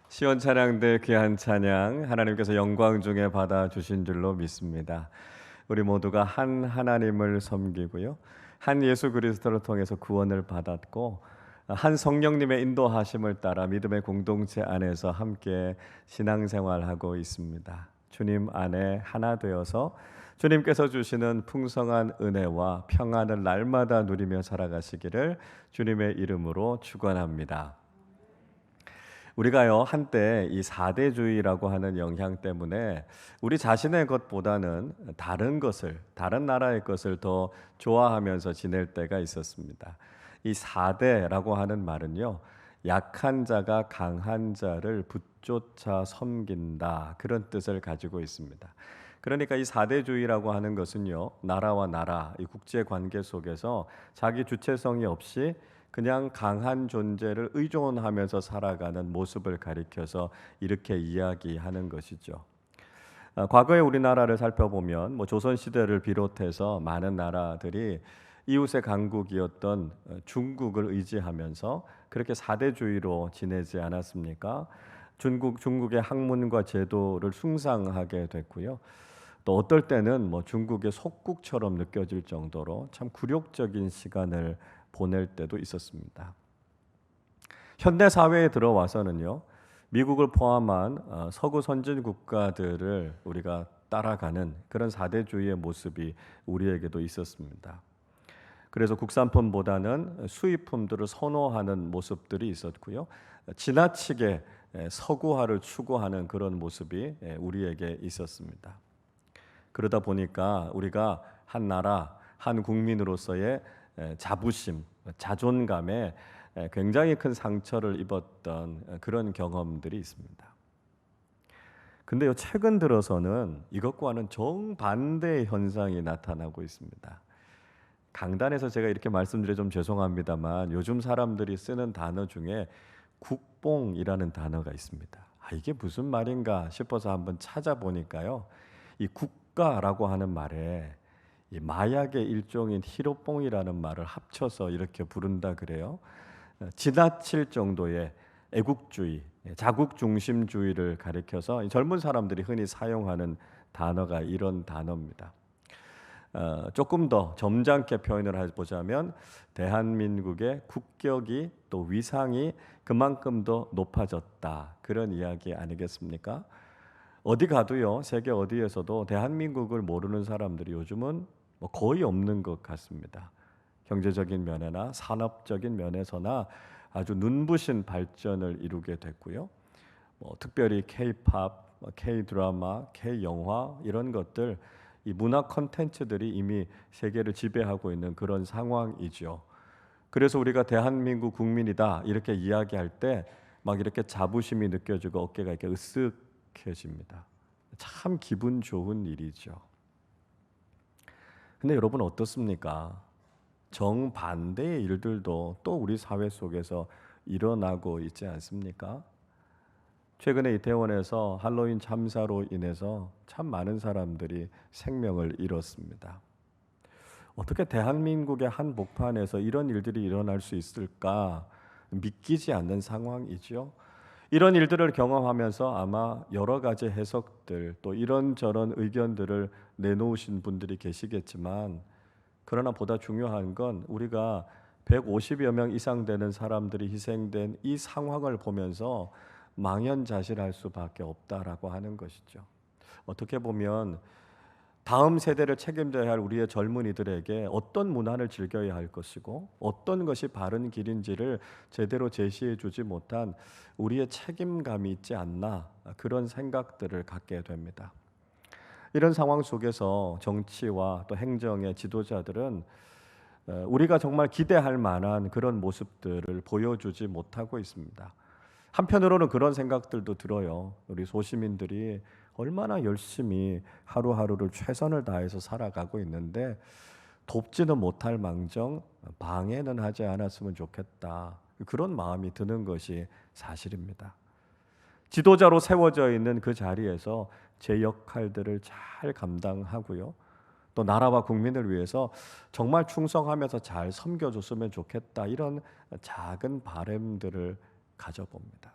시원 찬양대 귀한 찬양 하나님께서 영광 중에 받아 주신 줄로 믿습니다. 우리 모두가 한 하나님을 섬기고요. 한 예수 그리스도를 통해서 구원을 받았고 한 성령님의 인도하심을 따라 믿음의 공동체 안에서 함께 신앙생활하고 있습니다. 주님 안에 하나 되어서 주님께서 주시는 풍성한 은혜와 평안을 날마다 누리며 살아가시기를 주님의 이름으로 축원합니다. 우리가요 한때 이 사대주의라고 하는 영향 때문에 우리 자신의 것보다는 다른 나라의 것을 더 좋아하면서 지낼 때가 있었습니다. 이 사대라고 하는 말은요, 약한 자가 강한 자를 붙쫓아 섬긴다, 그런 뜻을 가지고 있습니다. 그러니까 이 사대주의라고 하는 것은요, 나라와 나라, 이 국제 관계 속에서 자기 주체성이 없이 그냥 강한 존재를 의존하면서 살아가는 모습을 가리켜서 이렇게 이야기하는 것이죠. 과거의 우리나라를 살펴보면 조선 시대를 비롯해서 많은 나라들이 이웃의 강국이었던 중국을 의지하면서 그렇게 사대주의로 지내지 않았습니까? 중국의 학문과 제도를 숭상하게 됐고요. 또 어떨 때는 중국의 속국처럼 느껴질 정도로 참 굴욕적인 시간을 보낼 때도 있었습니다. 현대 사회에 들어와서는요, 미국을 포함한 서구 선진 국가들을 우리가 따라가는 그런 사대주의의 모습이 우리에게도 있었습니다. 그래서 국산품보다는 수입품들을 선호하는 모습들이 있었고요. 지나치게 서구화를 추구하는 그런 모습이 우리에게 있었습니다. 그러다 보니까 우리가 한 나라, 한 국민으로서의 자부심, 자존감에 굉장히 큰 상처를 입었던 그런 경험들이 있습니다. 근데요, 최근 들어서는 이것과는 정반대의 현상이 나타나고 있습니다. 강단에서 제가 이렇게 말씀드려 좀 죄송합니다만 요즘 사람들이 쓰는 단어 중에 국뽕이라는 단어가 있습니다. 이게 무슨 말인가 싶어서 한번 찾아보니까요, 이 국가라고 하는 말에 이 마약의 일종인 히로뽕이라는 말을 합쳐서 이렇게 부른다 그래요. 지나칠 정도의 애국주의, 자국 중심주의를 가리켜서 젊은 사람들이 흔히 사용하는 단어가 이런 단어입니다. 조금 더 점잖게 표현을 해보자면 대한민국의 국격이 또 위상이 그만큼 더 높아졌다, 그런 이야기 아니겠습니까? 어디 가도요, 세계 어디에서도 대한민국을 모르는 사람들이 요즘은 거의 없는 것 같습니다. 경제적인 면에나 산업적인 면에서나 아주 눈부신 발전을 이루게 됐고요. 특별히 K-팝, K-드라마, K-영화 이런 것들, 이 문화 콘텐츠들이 이미 세계를 지배하고 있는 그런 상황이죠. 그래서 우리가 대한민국 국민이다 이렇게 이야기할 때 막 이렇게 자부심이 느껴지고 어깨가 이렇게 으쓱해집니다. 참 기분 좋은 일이죠. 근데 여러분 어떻습니까? 정반대의 일들도 또 우리 사회 속에서 일어나고 있지 않습니까? 최근에 이태원에서 할로윈 참사로 인해서 참 많은 사람들이 생명을 잃었습니다. 어떻게 대한민국의 한 복판에서 이런 일들이 일어날 수 있을까 믿기지 않는 상황이죠. 이런 일들을 경험하면서 아마 여러 가지 해석들, 또 이런저런 의견들을 내놓으신 분들이 계시겠지만, 그러나 보다 중요한 건 우리가 150여 명 이상 되는 사람들이 희생된 이 상황을 보면서 망연자실할 수밖에 없다라고 하는 것이죠. 어떻게 보면 다음 세대를 책임져야 할 우리의 젊은이들에게 어떤 문화를 즐겨야 할 것이고 어떤 것이 바른 길인지를 제대로 제시해 주지 못한 우리의 책임감이 있지 않나, 그런 생각들을 갖게 됩니다. 이런 상황 속에서 정치와 또 행정의 지도자들은 우리가 정말 기대할 만한 그런 모습들을 보여주지 못하고 있습니다. 한편으로는 그런 생각들도 들어요. 우리 소시민들이 얼마나 열심히 하루하루를 최선을 다해서 살아가고 있는데 돕지는 못할 망정 방해는 하지 않았으면 좋겠다, 그런 마음이 드는 것이 사실입니다. 지도자로 세워져 있는 그 자리에서 제 역할들을 잘 감당하고요, 또 나라와 국민을 위해서 정말 충성하면서 잘 섬겨줬으면 좋겠다, 이런 작은 바람들을 가져봅니다.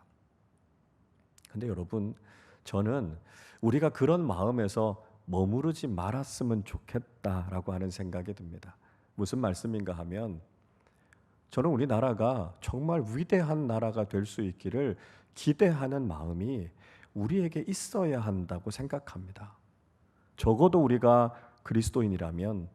근데 여러분, 저는 우리가 그런 마음에서 머무르지 말았으면 좋겠다라고 하는 생각이 듭니다. 무슨 말씀인가 하면, 저는 우리나라가 정말 위대한 나라가 될 수 있기를 기대하는 마음이 우리에게 있어야 한다고 생각합니다. 적어도 우리가 그리스도인이라면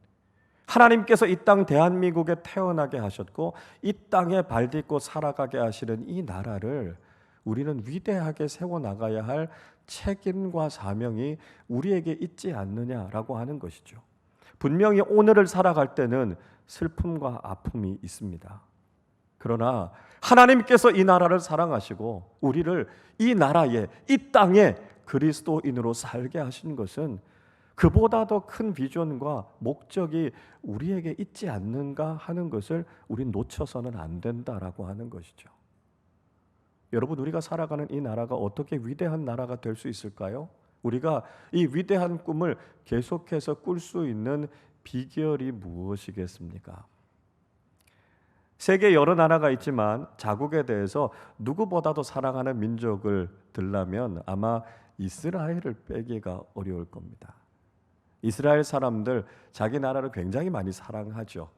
하나님께서 이 땅 대한민국에 태어나게 하셨고 이 땅에 발 딛고 살아가게 하시는 이 나라를 우리는 위대하게 세워나가야 할 책임과 사명이 우리에게 있지 않느냐라고 하는 것이죠. 분명히 오늘을 살아갈 때는 슬픔과 아픔이 있습니다. 그러나 하나님께서 이 나라를 사랑하시고 우리를 이 나라에, 이 땅에 그리스도인으로 살게 하신 것은 그보다 더 큰 비전과 목적이 우리에게 있지 않는가 하는 것을 우린 놓쳐서는 안 된다라고 하는 것이죠. 여러분, 우리가 살아가는 이 나라가 어떻게 위대한 나라가 될 수 있을까요? 우리가 이 위대한 꿈을 계속해서 꿀 수 있는 비결이 무엇이겠습니까? 세계 여러 나라가 있지만 자국에 대해서 누구보다도 사랑하는 민족을 들라면 아마 이스라엘을 빼기가 어려울 겁니다. 이스라엘 사람들 자기 나라를 굉장히 많이 사랑하죠.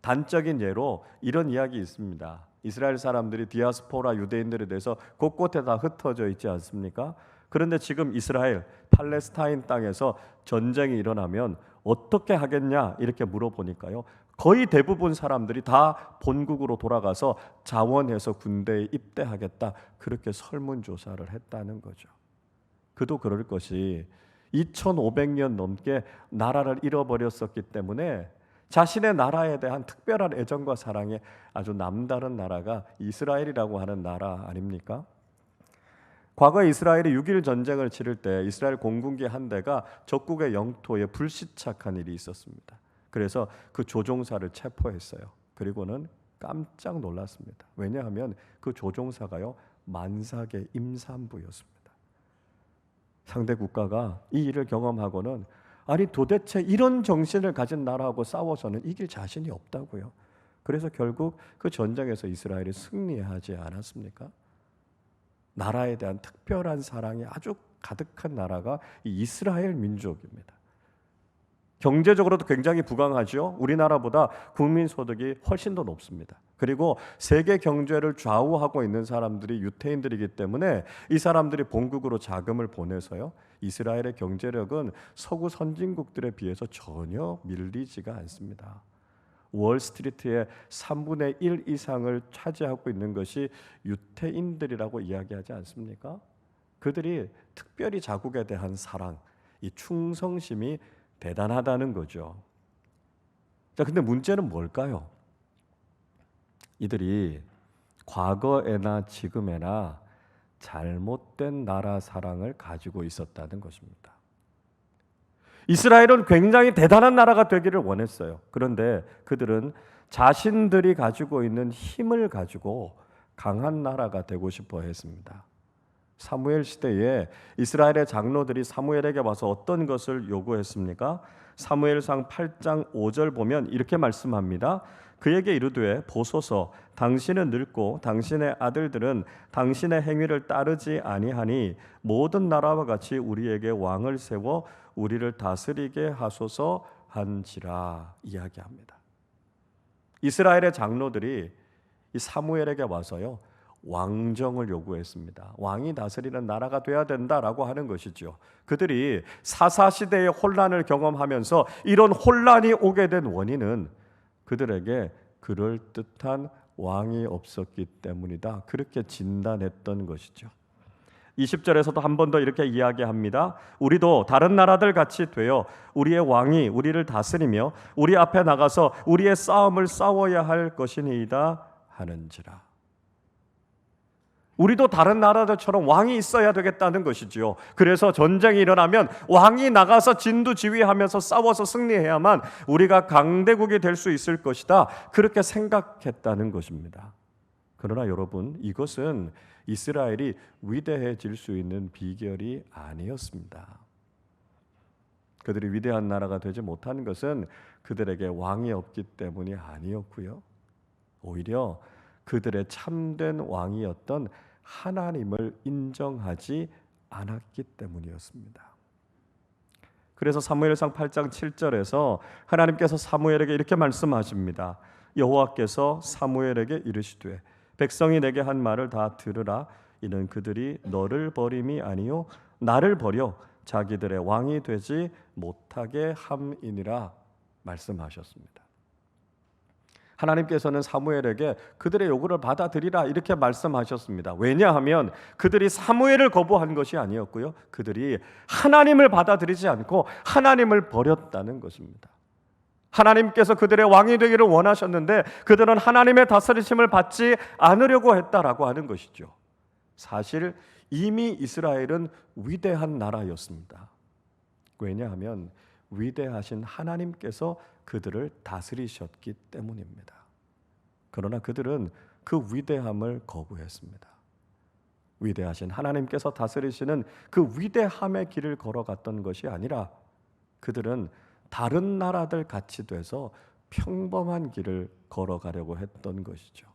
단적인 예로 이런 이야기 있습니다. 이스라엘 사람들이 디아스포라 유대인들에 대해서 곳곳에 다 흩어져 있지 않습니까? 그런데 지금 이스라엘, 팔레스타인 땅에서 전쟁이 일어나면 어떻게 하겠냐 이렇게 물어보니까요, 거의 대부분 사람들이 다 본국으로 돌아가서 자원해서 군대에 입대하겠다, 그렇게 설문조사를 했다는 거죠. 그도 그럴 것이 2500년 넘게 나라를 잃어버렸었기 때문에 자신의 나라에 대한 특별한 애정과 사랑에 아주 남다른 나라가 이스라엘이라고 하는 나라 아닙니까? 과거 이스라엘이 6.1 전쟁을 치를 때 이스라엘 공군기 한 대가 적국의 영토에 불시착한 일이 있었습니다. 그래서 그 조종사를 체포했어요. 그리고는 깜짝 놀랐습니다. 왜냐하면 그 조종사가요, 만삭의 임산부였습니다. 상대 국가가 이 일을 경험하고는 아니 도대체 이런 정신을 가진 나라하고 싸워서는 이길 자신이 없다고요. 그래서 결국 그 전쟁에서 이스라엘이 승리하지 않았습니까? 나라에 대한 특별한 사랑이 아주 가득한 나라가 이 이스라엘 민족입니다. 경제적으로도 굉장히 부강하죠. 우리나라보다 국민 소득이 훨씬 더 높습니다. 그리고 세계 경제를 좌우하고 있는 사람들이 유태인들이기 때문에 이 사람들이 본국으로 자금을 보내서요, 이스라엘의 경제력은 서구 선진국들에 비해서 전혀 밀리지가 않습니다. 월스트리트의 3분의 1 이상을 차지하고 있는 것이 유태인들이라고 이야기하지 않습니까? 그들이 특별히 자국에 대한 사랑, 이 충성심이 대단하다는 거죠. 자, 근데 문제는 뭘까요? 이들이 과거에나 지금에나 잘못된 나라 사랑을 가지고 있었다는 것입니다. 이스라엘은 굉장히 대단한 나라가 되기를 원했어요. 그런데 그들은 자신들이 가지고 있는 힘을 가지고 강한 나라가 되고 싶어 했습니다. 사무엘 시대에 이스라엘의 장로들이 사무엘에게 와서 어떤 것을 요구했습니까? 사무엘상 8장 5절 보면 이렇게 말씀합니다. 그에게 이르되 보소서, 당신은 늙고 당신의 아들들은 당신의 행위를 따르지 아니하니 모든 나라와 같이 우리에게 왕을 세워 우리를 다스리게 하소서 한지라 이야기합니다. 이스라엘의 장로들이 이 사무엘에게 와서요, 왕정을 요구했습니다. 왕이 다스리는 나라가 돼야 된다라고 하는 것이죠. 그들이 사사시대의 혼란을 경험하면서 이런 혼란이 오게 된 원인은 그들에게 그럴듯한 왕이 없었기 때문이다, 그렇게 진단했던 것이죠. 20절에서도 한 번 더 이렇게 이야기합니다. 우리도 다른 나라들 같이 되어 우리의 왕이 우리를 다스리며 우리 앞에 나가서 우리의 싸움을 싸워야 할 것이니이다 하는지라. 우리도 다른 나라들처럼 왕이 있어야 되겠다는 것이지요. 그래서 전쟁이 일어나면 왕이 나가서 진두지휘하면서 싸워서 승리해야만 우리가 강대국이 될 수 있을 것이다, 그렇게 생각했다는 것입니다. 그러나 여러분, 이것은 이스라엘이 위대해질 수 있는 비결이 아니었습니다. 그들이 위대한 나라가 되지 못한 것은 그들에게 왕이 없기 때문이 아니었고요, 오히려 그들의 참된 왕이었던 하나님을 인정하지 않았기 때문이었습니다. 그래서 사무엘상 8장 7절에서 하나님께서 사무엘에게 이렇게 말씀하십니다. 여호와께서 사무엘에게 이르시되 백성이 내게 한 말을 다 들으라. 이는 그들이 너를 버림이 아니요 나를 버려 자기들의 왕이 되지 못하게 함이니라 말씀하셨습니다. 하나님께서는 사무엘에게 그들의 요구를 받아들이라 이렇게 말씀하셨습니다. 왜냐하면 그들이 사무엘을 거부한 것이 아니었고요, 그들이 하나님을 받아들이지 않고 하나님을 버렸다는 것입니다. 하나님께서 그들의 왕이 되기를 원하셨는데 그들은 하나님의 다스리심을 받지 않으려고 했다라고 하는 것이죠. 사실 이미 이스라엘은 위대한 나라였습니다. 왜냐하면 위대하신 하나님께서 그들을 다스리셨기 때문입니다. 그러나 그들은 그 위대함을 거부했습니다. 위대하신 하나님께서 다스리시는 그 위대함의 길을 걸어갔던 것이 아니라 그들은 다른 나라들 같이 돼서 평범한 길을 걸어가려고 했던 것이죠.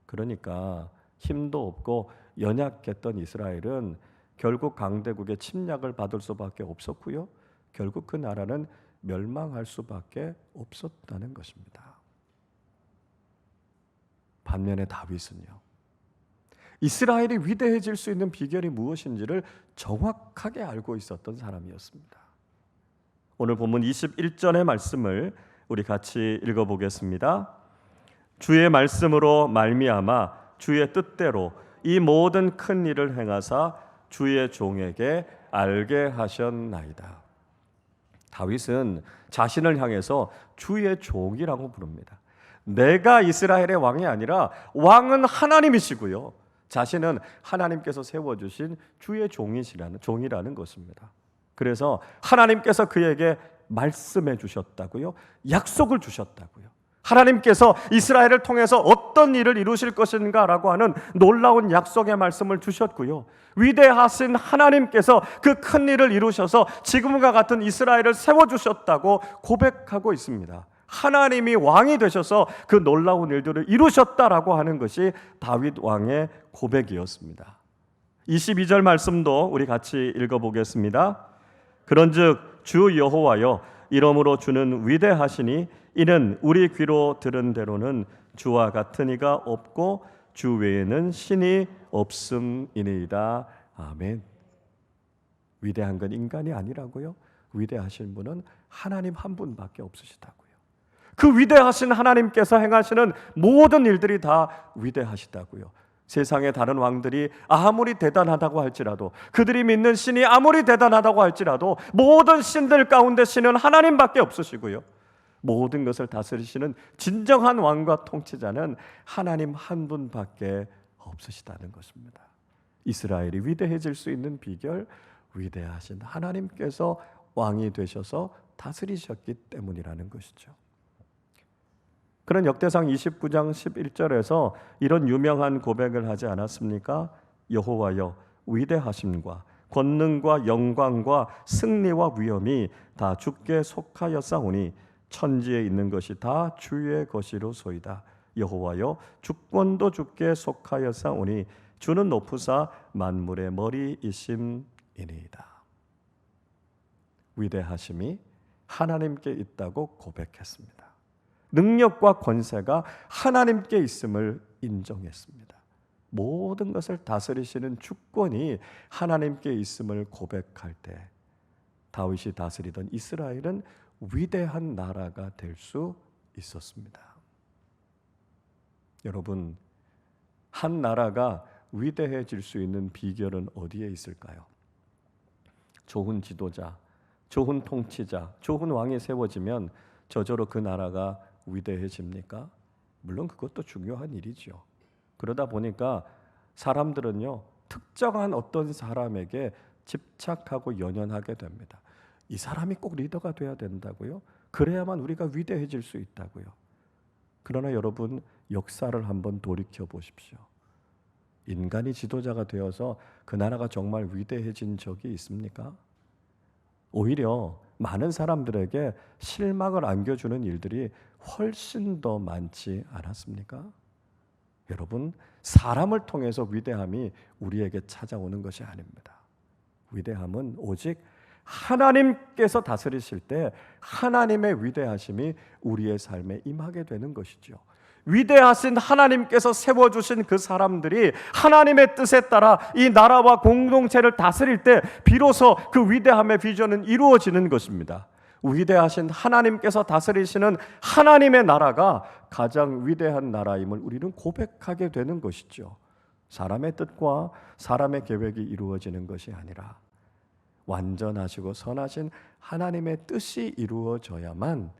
그러니까 힘도 없고 연약했던 이스라엘은 결국 강대국의 침략을 받을 수밖에 없었고요, 결국 그 나라는 멸망할 수밖에 없었다는 것입니다. 반면에 다윗은요, 이스라엘이 위대해질 수 있는 비결이 무엇인지를 정확하게 알고 있었던 사람이었습니다. 오늘 본문 21절의 말씀을 우리 같이 읽어보겠습니다. 주의 말씀으로 말미암아 주의 뜻대로 이 모든 큰 일을 행하사 주의 종에게 알게 하셨나이다. 다윗은 자신을 향해서 주의 종이라고 부릅니다. 내가 이스라엘의 왕이 아니라 왕은 하나님이시고요, 자신은 하나님께서 세워주신 주의 종이라는 것입니다. 그래서 하나님께서 그에게 말씀해 주셨다고요, 약속을 주셨다고요, 하나님께서 이스라엘을 통해서 어떤 일을 이루실 것인가라고 하는 놀라운 약속의 말씀을 주셨고요, 위대하신 하나님께서 그 큰 일을 이루셔서 지금과 같은 이스라엘을 세워주셨다고 고백하고 있습니다. 하나님이 왕이 되셔서 그 놀라운 일들을 이루셨다라고 하는 것이 다윗 왕의 고백이었습니다. 22절 말씀도 우리 같이 읽어보겠습니다. 그런즉 주 여호와여, 이러므로 주는 위대하시니 이는 우리 귀로 들은 대로는 주와 같은 이가 없고 주 외에는 신이 없음이니이다. 아멘. 위대한 건 인간이 아니라고요, 위대하신 분은 하나님 한 분밖에 없으시다고요. 그 위대하신 하나님께서 행하시는 모든 일들이 다 위대하시다고요. 세상의 다른 왕들이 아무리 대단하다고 할지라도, 그들이 믿는 신이 아무리 대단하다고 할지라도 모든 신들 가운데 신은 하나님밖에 없으시고요, 모든 것을 다스리시는 진정한 왕과 통치자는 하나님 한 분밖에 없으시다는 것입니다. 이스라엘이 위대해질 수 있는 비결, 위대하신 하나님께서 왕이 되셔서 다스리셨기 때문이라는 것이죠. 그런 역대상 29장 11절에서 이런 유명한 고백을 하지 않았습니까? 여호와여, 위대하심과 권능과 영광과 승리와 위엄이 다 주께 속하였사오니 천지에 있는 것이 다 주의 것이로소이다. 여호와여, 주권도 주께 속하였사오니 주는 높으사 만물의 머리이심이니이다. 위대하심이 하나님께 있다고 고백했습니다. 능력과 권세가 하나님께 있음을 인정했습니다. 모든 것을 다스리시는 주권이 하나님께 있음을 고백할 때 다윗이 다스리던 이스라엘은 위대한 나라가 될 수 있었습니다. 여러분, 한 나라가 위대해질 수 있는 비결은 어디에 있을까요? 좋은 지도자, 좋은 통치자, 좋은 왕이 세워지면 저절로 그 나라가 위대해집니까? 물론 그것도 중요한 일이죠. 그러다 보니까 사람들은요, 특정한 어떤 사람에게 집착하고 연연하게 됩니다. 이 사람이 꼭 리더가 돼야 된다고요? 그래야만 우리가 위대해질 수 있다고요. 그러나 여러분, 역사를 한번 돌이켜 보십시오. 인간이 지도자가 되어서 그 나라가 정말 위대해진 적이 있습니까? 오히려 많은 사람들에게 실망을 안겨주는 일들이 훨씬 더 많지 않았습니까? 여러분, 사람을 통해서 위대함이 우리에게 찾아오는 것이 아닙니다. 위대함은 오직 하나님께서 다스리실 때 하나님의 위대하심이 우리의 삶에 임하게 되는 것이죠. 위대하신 하나님께서 세워주신 그 사람들이 하나님의 뜻에 따라 이 나라와 공동체를 다스릴 때 비로소 그 위대함의 비전은 이루어지는 것입니다. 위대하신 하나님께서 다스리시는 하나님의 나라가 가장 위대한 나라임을 우리는 고백하게 되는 것이죠. 사람의 뜻과 사람의 계획이 이루어지는 것이 아니라 완전하시고 선하신 하나님의 뜻이 이루어져야만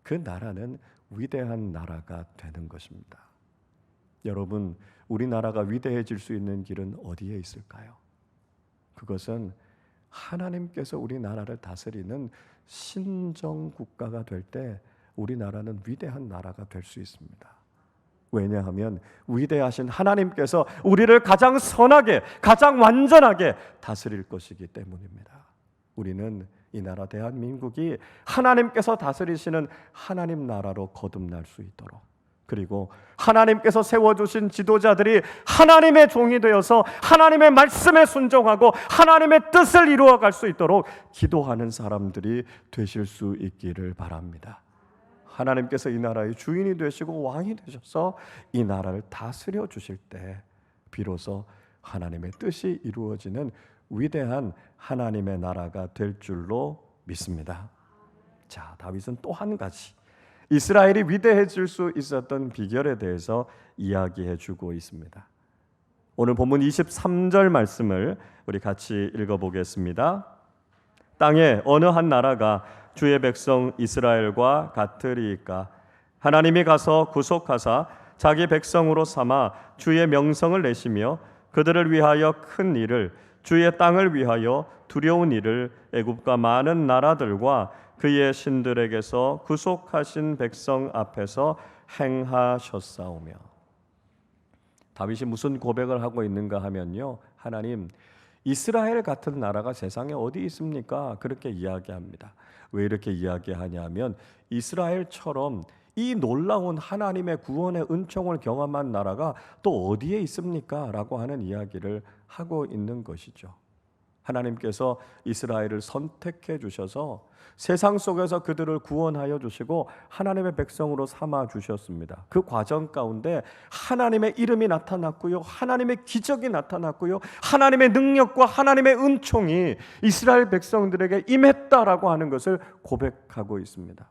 그 나라는 위대한 나라가 되는 것입니다. 여러분, 우리나라가 위대해질 수 있는 길은 어디에 있을까요? 그것은 하나님께서 우리나라를 다스리는 신정 국가가 될 때 우리나라는 위대한 나라가 될 수 있습니다. 왜냐하면 위대하신 하나님께서 우리를 가장 선하게, 가장 완전하게 다스릴 것이기 때문입니다. 우리는 이 나라 대한민국이 하나님께서 다스리시는 하나님 나라로 거듭날 수 있도록, 그리고 하나님께서 세워주신 지도자들이 하나님의 종이 되어서 하나님의 말씀에 순종하고 하나님의 뜻을 이루어갈 수 있도록 기도하는 사람들이 되실 수 있기를 바랍니다. 하나님께서 이 나라의 주인이 되시고 왕이 되셔서 이 나라를 다스려 주실 때 비로소 하나님의 뜻이 이루어지는 위대한 하나님의 나라가 될 줄로 믿습니다. 자, 다윗은 또 한 가지 이스라엘이 위대해질 수 있었던 비결에 대해서 이야기해 주고 있습니다. 오늘 본문 23절 말씀을 우리 같이 읽어보겠습니다. 땅에 어느 한 나라가 주의 백성 이스라엘과 같으리이까? 하나님이 가서 구속하사 자기 백성으로 삼아 주의 명성을 내시며 그들을 위하여 큰 일을, 주의 땅을 위하여 두려운 일을 애굽과 많은 나라들과 그의 신들에게서 구속하신 백성 앞에서 행하셨사오며. 다윗이 무슨 고백을 하고 있는가 하면요, 하나님, 이스라엘 같은 나라가 세상에 어디 있습니까? 그렇게 이야기합니다. 왜 이렇게 이야기하냐면 이스라엘처럼 이 놀라운 하나님의 구원의 은총을 경험한 나라가 또 어디에 있습니까? 라고 하는 이야기를 하고 있는 것이죠. 하나님께서 이스라엘을 선택해 주셔서 세상 속에서 그들을 구원하여 주시고 하나님의 백성으로 삼아 주셨습니다. 그 과정 가운데 하나님의 이름이 나타났고요, 하나님의 기적이 나타났고요, 하나님의 능력과 하나님의 은총이 이스라엘 백성들에게 임했다라고 하는 것을 고백하고 있습니다.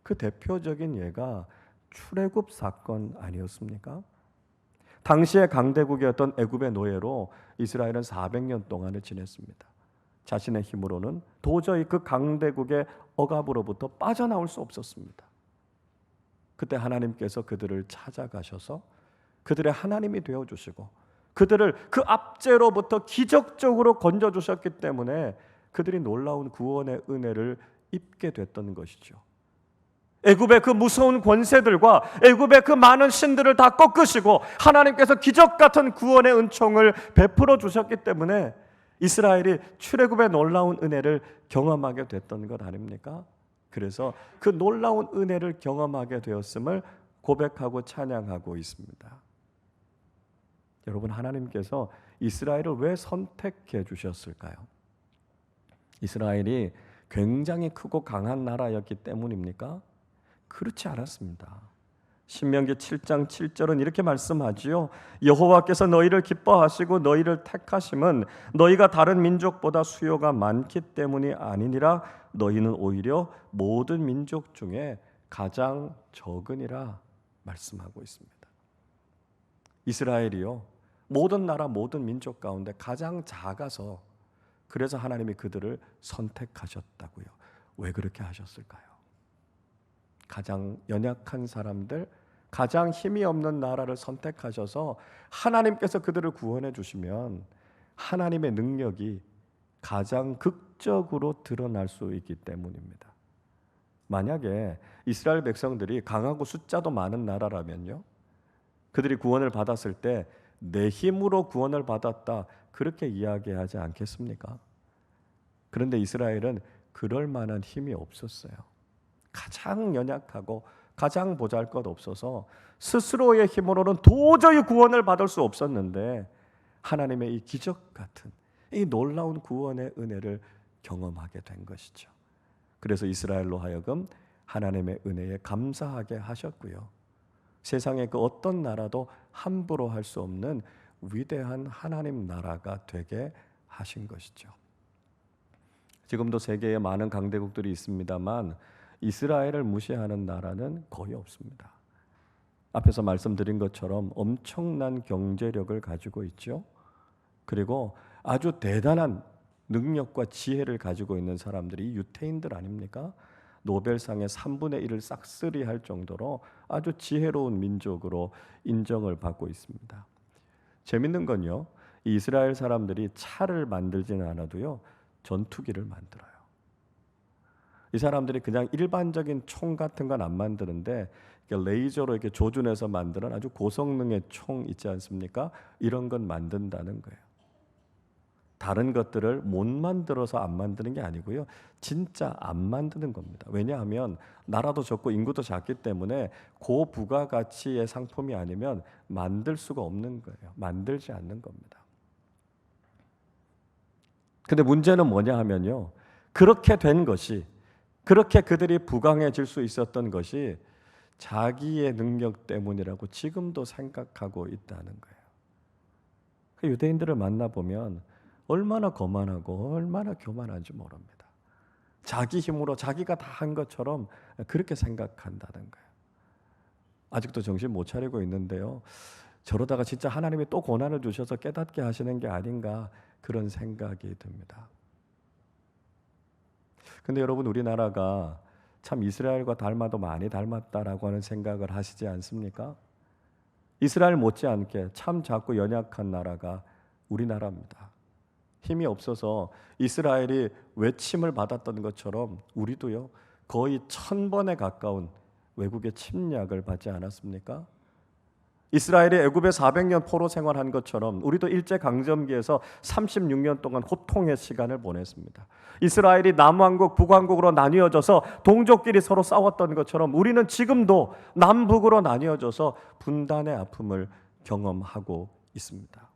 그 대표적인 예가 출애굽 사건 아니었습니까? 당시의 강대국이었던 애굽의 노예로 이스라엘은 400년 동안을 지냈습니다. 자신의 힘으로는 도저히 그 강대국의 억압으로부터 빠져나올 수 없었습니다. 그때 하나님께서 그들을 찾아가셔서 그들의 하나님이 되어주시고 그들을 그 압제로부터 기적적으로 건져주셨기 때문에 그들이 놀라운 구원의 은혜를 입게 됐던 것이죠. 애굽의 그 무서운 권세들과 애굽의 그 많은 신들을 다 꺾으시고 하나님께서 기적 같은 구원의 은총을 베풀어 주셨기 때문에 이스라엘이 출애굽의 놀라운 은혜를 경험하게 됐던 것 아닙니까? 그래서 그 놀라운 은혜를 경험하게 되었음을 고백하고 찬양하고 있습니다. 여러분, 하나님께서 이스라엘을 왜 선택해 주셨을까요? 이스라엘이 굉장히 크고 강한 나라였기 때문입니까? 그렇지 않았습니다. 신명기 7장 7절은 이렇게 말씀하지요. 여호와께서 너희를 기뻐하시고 너희를 택하심은 너희가 다른 민족보다 수요가 많기 때문이 아니니라. 너희는 오히려 모든 민족 중에 가장 적으니라 말씀하고 있습니다. 이스라엘이요, 모든 나라 모든 민족 가운데 가장 작아서 그래서 하나님이 그들을 선택하셨다고요. 왜 그렇게 하셨을까요? 가장 연약한 사람들, 가장 힘이 없는 나라를 선택하셔서 하나님께서 그들을 구원해 주시면 하나님의 능력이 가장 극적으로 드러날 수 있기 때문입니다. 만약에 이스라엘 백성들이 강하고 숫자도 많은 나라라면요, 그들이 구원을 받았을 때 내 힘으로 구원을 받았다 그렇게 이야기하지 않겠습니까? 그런데 이스라엘은 그럴 만한 힘이 없었어요. 가장 연약하고 가장 보잘것없어서 스스로의 힘으로는 도저히 구원을 받을 수 없었는데 하나님의 이 기적 같은 이 놀라운 구원의 은혜를 경험하게 된 것이죠. 그래서 이스라엘로 하여금 하나님의 은혜에 감사하게 하셨고요. 세상의 그 어떤 나라도 함부로 할 수 없는 위대한 하나님 나라가 되게 하신 것이죠. 지금도 세계에 많은 강대국들이 있습니다만 이스라엘을 무시하는 나라는 거의 없습니다. 앞에서 말씀드린 것처럼 엄청난 경제력을 가지고 있죠. 그리고 아주 대단한 능력과 지혜를 가지고 있는 사람들이 유태인들 아닙니까? 노벨상의 3분의 1을 싹쓸이 할 정도로 아주 지혜로운 민족으로 인정을 받고 있습니다. 재밌는 건요, 이 이스라엘 사람들이 차를 만들지는 않아도요, 전투기를 만들어요. 이 사람들이 그냥 일반적인 총 같은 건 안 만드는데 레이저로 이렇게 조준해서 만드는 아주 고성능의 총 있지 않습니까? 이런 건 만든다는 거예요. 다른 것들을 못 만들어서 안 만드는 게 아니고요, 진짜 안 만드는 겁니다. 왜냐하면 나라도 적고 인구도 작기 때문에 고부가가치의 상품이 아니면 만들 수가 없는 거예요. 만들지 않는 겁니다. 근데 문제는 뭐냐 하면요, 그렇게 된 것이, 그렇게 그들이 부강해질 수 있었던 것이 자기의 능력 때문이라고 지금도 생각하고 있다는 거예요. 유대인들을 만나보면 얼마나 거만하고 얼마나 교만한지 모릅니다. 자기 힘으로 자기가 다 한 것처럼 그렇게 생각한다는 거예요. 아직도 정신 못 차리고 있는데요, 저러다가 진짜 하나님이 또 고난을 주셔서 깨닫게 하시는 게 아닌가 그런 생각이 듭니다. 근데 여러분, 우리나라가 참 이스라엘과 닮아도 많이 닮았다라고 하는 생각을 하시지 않습니까? 이스라엘 못지않게 참 작고 연약한 나라가 우리나라입니다. 힘이 없어서 이스라엘이 외침을 받았던 것처럼 우리도요, 거의 1000번에 가까운 외국의 침략을 받지 않았습니까? 이스라엘이 애굽에 400년 포로 생활한 것처럼 우리도 일제강점기에서 36년 동안 고통의 시간을 보냈습니다. 이스라엘이 남왕국, 북왕국으로 나뉘어져서 동족끼리 서로 싸웠던 것처럼 우리는 지금도 남북으로 나뉘어져서 분단의 아픔을 경험하고 있습니다.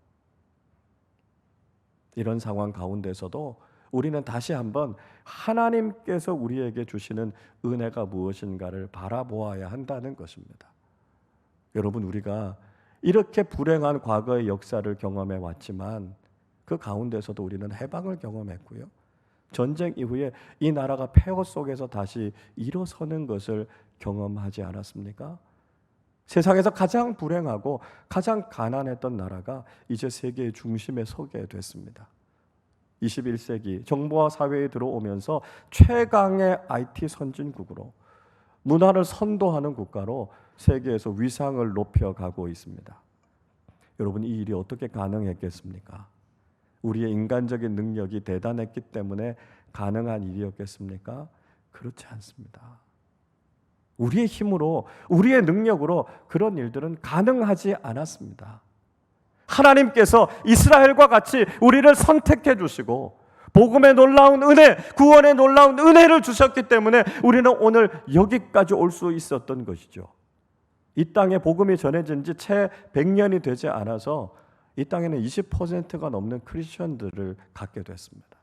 이런 상황 가운데서도 우리는 다시 한번 하나님께서 우리에게 주시는 은혜가 무엇인가를 바라보아야 한다는 것입니다. 여러분, 우리가 이렇게 불행한 과거의 역사를 경험해 왔지만 그 가운데서도 우리는 해방을 경험했고요, 전쟁 이후에 이 나라가 폐허 속에서 다시 일어서는 것을 경험하지 않았습니까? 세상에서 가장 불행하고 가장 가난했던 나라가 이제 세계의 중심에 서게 됐습니다. 21세기 정보화 사회에 들어오면서 최강의 IT 선진국으로, 문화를 선도하는 국가로 세계에서 위상을 높여가고 있습니다. 여러분, 이 일이 어떻게 가능했겠습니까? 우리의 인간적인 능력이 대단했기 때문에 가능한 일이었겠습니까? 그렇지 않습니다. 우리의 힘으로, 우리의 능력으로 그런 일들은 가능하지 않았습니다. 하나님께서 이스라엘과 같이 우리를 선택해 주시고 복음의 놀라운 은혜, 구원의 놀라운 은혜를 주셨기 때문에 우리는 오늘 여기까지 올 수 있었던 것이죠. 이 땅에 복음이 전해진 지 채 100년이 되지 않아서 이 땅에는 20%가 넘는 크리스천들을 갖게 됐습니다.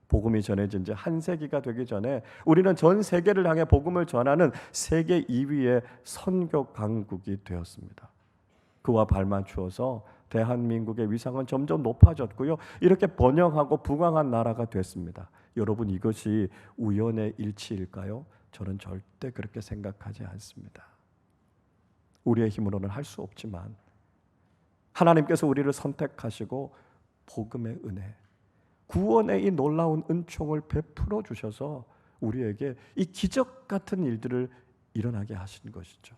복음이 전해진 지 한 세기가 되기 전에 우리는 전 세계를 향해 복음을 전하는 세계 2위의 선교 강국이 되었습니다. 그와 발맞추어서 대한민국의 위상은 점점 높아졌고요, 이렇게 번영하고 부강한 나라가 됐습니다. 여러분, 이것이 우연의 일치일까요? 저는 절대 그렇게 생각하지 않습니다. 우리의 힘으로는 할 수 없지만 하나님께서 우리를 선택하시고 복음의 은혜, 구원의 이 놀라운 은총을 베풀어 주셔서 우리에게 이 기적 같은 일들을 일어나게 하신 것이죠.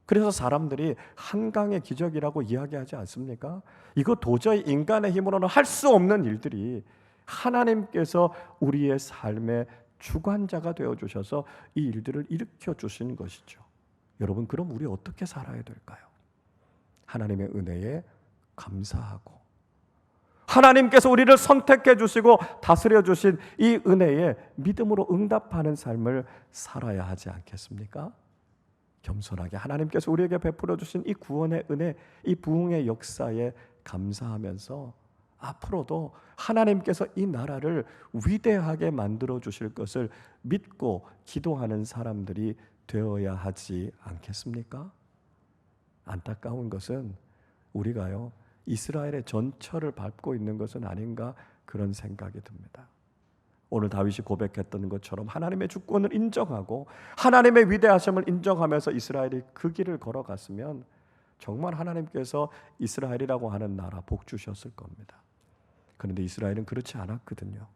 그래서 사람들이 한강의 기적이라고 이야기하지 않습니까? 이거 도저히 인간의 힘으로는 할 수 없는 일들이 하나님께서 우리의 삶의 주관자가 되어주셔서 이 일들을 일으켜 주신 것이죠. 여러분, 그럼 우리 어떻게 살아야 될까요? 하나님의 은혜에 감사하고 하나님께서 우리를 선택해 주시고 다스려 주신 이 은혜에 믿음으로 응답하는 삶을 살아야 하지 않겠습니까? 겸손하게 하나님께서 우리에게 베풀어 주신 이 구원의 은혜, 이 부흥의 역사에 감사하면서 앞으로도 하나님께서 이 나라를 위대하게 만들어 주실 것을 믿고 기도하는 사람들이 되어야 하지 않겠습니까? 안타까운 것은 우리가요, 이스라엘의 전철을 밟고 있는 것은 아닌가 그런 생각이 듭니다. 오늘 다윗이 고백했던 것처럼 하나님의 주권을 인정하고 하나님의 위대하심을 인정하면서 이스라엘이 그 길을 걸어갔으면 정말 하나님께서 이스라엘이라고 하는 나라 복 주셨을 겁니다. 그런데 이스라엘은 그렇지 않았거든요.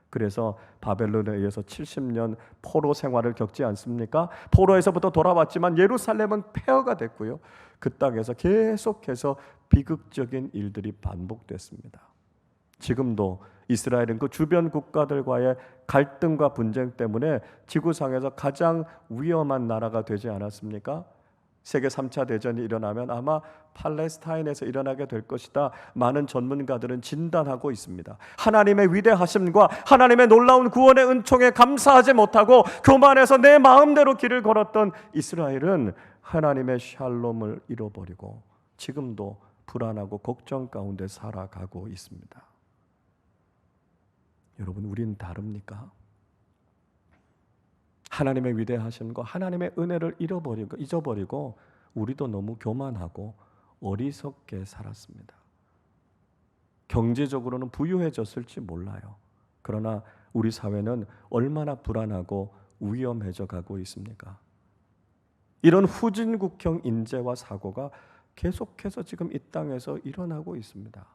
그래서 바벨론에 의해서 70년 포로 생활을 겪지 않습니까? 포로에서부터 돌아왔지만 예루살렘은 폐허가 됐고요. 그 땅에서 계속해서 비극적인 일들이 반복됐습니다. 지금도 이스라엘은 그 주변 국가들과의 갈등과 분쟁 때문에 지구상에서 가장 위험한 나라가 되지 않았습니까? 세계 3차 대전이 일어나면 아마 팔레스타인에서 일어나게 될 것이다. 많은 전문가들은 진단하고 있습니다. 하나님의 위대하심과 하나님의 놀라운 구원의 은총에 감사하지 못하고 교만해서 내 마음대로 길을 걸었던 이스라엘은 하나님의 샬롬을 잃어버리고 지금도 불안하고 걱정 가운데 살아가고 있습니다. 여러분, 우린 다릅니까? 하나님의 위대하심과 하나님의 은혜를 잊어버리고 우리도 너무 교만하고 어리석게 살았습니다. 경제적으로는 부유해졌을지 몰라요. 그러나 우리 사회는 얼마나 불안하고 위험해져 가고 있습니까? 이런 후진국형 인재와 사고가 계속해서 지금 이 땅에서 일어나고 있습니다.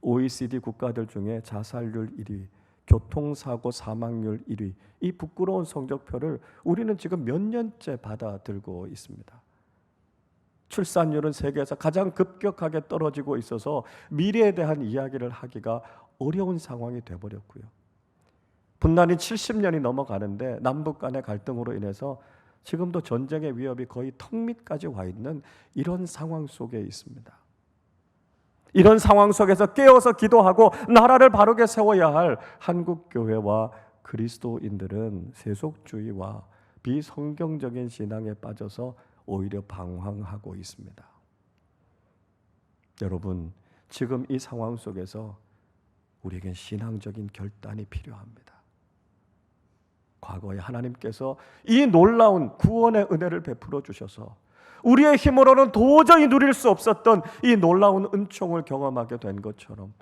OECD 국가들 중에 자살률 1위, 교통사고 사망률 1위, 이 부끄러운 성적표를 우리는 지금 몇 년째 받아들고 있습니다. 출산율은 세계에서 가장 급격하게 떨어지고 있어서 미래에 대한 이야기를 하기가 어려운 상황이 되어버렸고요. 분단이 70년이 넘어가는데 남북 간의 갈등으로 인해서 지금도 전쟁의 위협이 거의 턱 밑까지 와 있는 이런 상황 속에 있습니다. 이런 상황 속에서 깨어서 기도하고 나라를 바르게 세워야 할 한국교회와 그리스도인들은 세속주의와 비성경적인 신앙에 빠져서 오히려 방황하고 있습니다. 여러분, 지금 이 상황 속에서 우리에겐 신앙적인 결단이 필요합니다. 과거에 하나님께서 이 놀라운 구원의 은혜를 베풀어 주셔서 우리의 힘으로는 도저히 누릴 수 없었던 이 놀라운 은총을 경험하게 된 것처럼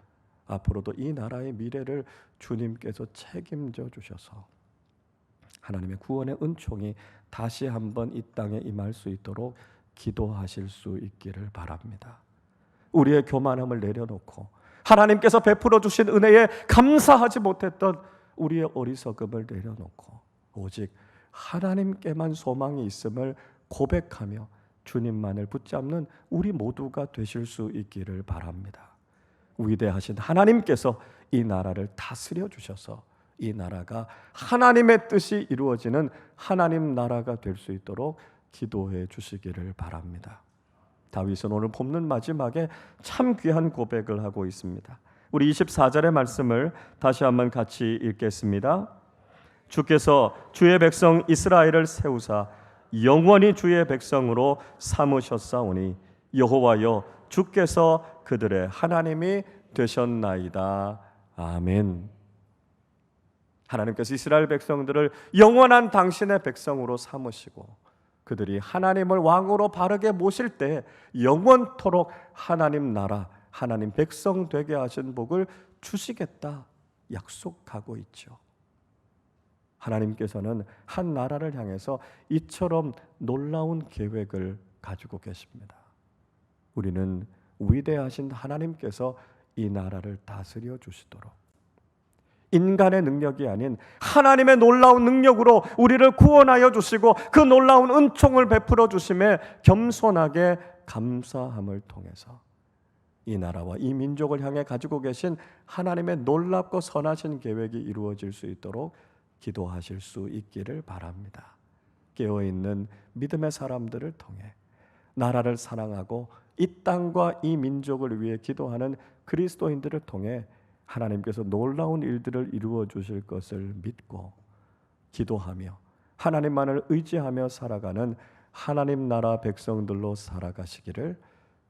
앞으로도 이 나라의 미래를 주님께서 책임져 주셔서 하나님의 구원의 은총이 다시 한번 이 땅에 임할 수 있도록 기도하실 수 있기를 바랍니다. 우리의 교만함을 내려놓고 하나님께서 베풀어 주신 은혜에 감사하지 못했던 우리의 어리석음을 내려놓고 오직 하나님께만 소망이 있음을 고백하며 주님만을 붙잡는 우리 모두가 되실 수 있기를 바랍니다. 위대하신 하나님께서 이 나라를 다스려 주셔서 이 나라가 하나님의 뜻이 이루어지는 하나님 나라가 될 수 있도록 기도해 주시기를 바랍니다. 다윗은 오늘 본문 마지막에 참 귀한 고백을 하고 있습니다. 우리 24절의 말씀을 다시 한번 같이 읽겠습니다. 주께서 주의 백성 이스라엘을 세우사 영원히 주의 백성으로 삼으셨사오니 여호와여 주께서 그들의 하나님이 되셨나이다. 아멘. 하나님께서 이스라엘 백성들을 영원한 당신의 백성으로 삼으시고 그들이 하나님을 왕으로 바르게 모실 때 영원토록 하나님 나라, 하나님 백성 되게 하신 복을 주시겠다 약속하고 있죠. 하나님께서는 한 나라를 향해서 이처럼 놀라운 계획을 가지고 계십니다. 우리는 위대하신 하나님께서 이 나라를 다스려 주시도록 인간의 능력이 아닌 하나님의 놀라운 능력으로 우리를 구원하여 주시고 그 놀라운 은총을 베풀어 주심에 겸손하게 감사함을 통해서 이 나라와 이 민족을 향해 가지고 계신 하나님의 놀랍고 선하신 계획이 이루어질 수 있도록 기도하실 수 있기를 바랍니다. 깨어있는 믿음의 사람들을 통해 나라를 사랑하고 이 땅과 이 민족을 위해 기도하는 그리스도인들을 통해 하나님께서 놀라운 일들을 이루어 주실 것을 믿고 기도하며 하나님만을 의지하며 살아가는 하나님 나라 백성들로 살아가시기를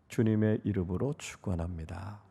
주님의 이름으로 축원합니다.